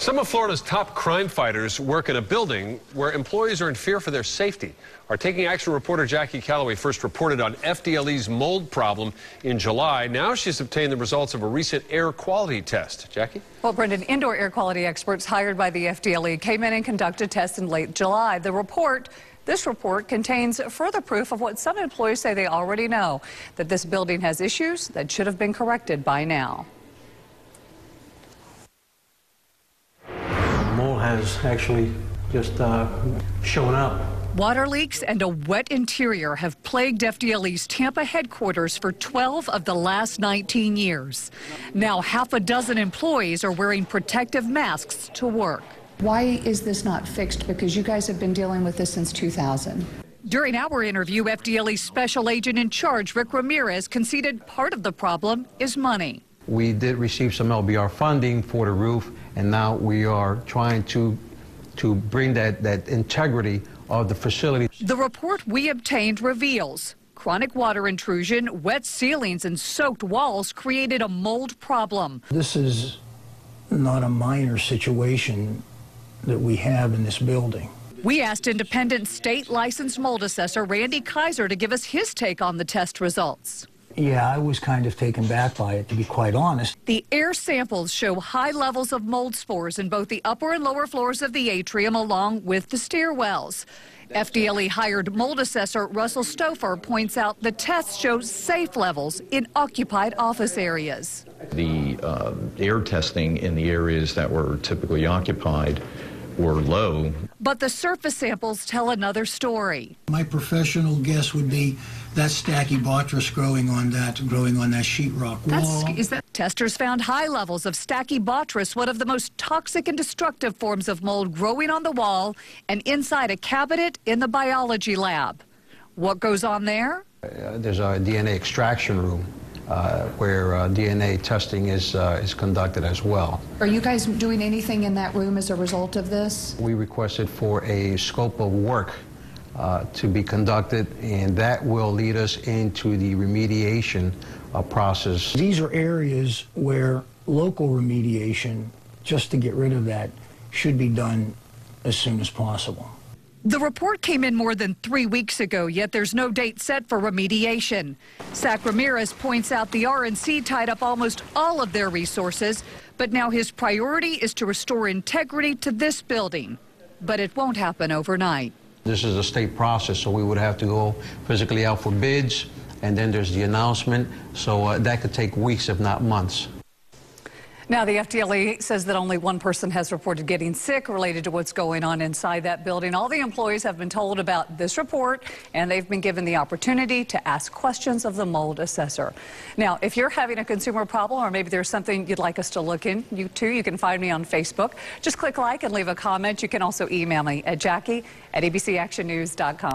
Some of Florida's top crime fighters work in a building where employees are in fear for their safety. Our Taking Action reporter Jackie Calloway first reported on FDLE's mold problem in July. Now she's obtained the results of a recent air quality test. Jackie? Well, Brendan, indoor air quality experts hired by the FDLE came in and conducted tests in late July. This report contains further proof of what some employees say they already know, that this building has issues that should have been corrected by now. Mold has actually just shown up. Water leaks and a wet interior have plagued FDLE's Tampa headquarters for 12 of the last 19 years. Now half a dozen employees are wearing protective masks to work. Why is this not fixed? Because you guys have been dealing with this since 2000. During our interview, FDLE special agent in charge, Rick Ramirez, conceded part of the problem is money. We did receive some LBR funding for the roof, and now we are trying to bring that integrity of the facility. The report we obtained reveals chronic water intrusion, wet ceilings, and soaked walls created a mold problem. This is not a minor situation that we have in this building. We asked independent state licensed mold assessor Randy Kaiser to give us his take on the test results. Yeah, I was kind of taken back by it, to be quite honest. The air samples show high levels of mold spores in both the upper and lower floors of the atrium, along with the stairwells. FDLE hired mold assessor Russell Stouffer points out the tests show safe levels in occupied office areas. The air testing in the areas that were typically occupied were low. But the surface samples tell another story. My professional guess would be that Stachybotrys growing on that sheetrock wall. Testers found high levels of Stachybotrys, one of the most toxic and destructive forms of mold, growing on the wall and inside a cabinet in the biology lab. What goes on there? There's a DNA extraction room where DNA testing is conducted as well. Are you guys doing anything in that room as a result of this? We requested for a scope of work to be conducted, and that will lead us into the remediation process. These are areas where local remediation, just to get rid of that, should be done as soon as possible. The report came in more than 3 weeks ago, yet there's no date set for remediation. Sac Ramirez points out the RNC tied up almost all of their resources, but now his priority is to restore integrity to this building. But it won't happen overnight. This is a state process, so we would have to go physically out for bids, and then there's the announcement, so that could take weeks, if not months. Now, the FDLE says that only one person has reported getting sick related to what's going on inside that building. All the employees have been told about this report, and they've been given the opportunity to ask questions of the mold assessor. Now, if you're having a consumer problem, or maybe there's something you'd like us to look into, you can find me on Facebook. Just click like and leave a comment. You can also email me at Jackie@abcactionnews.com.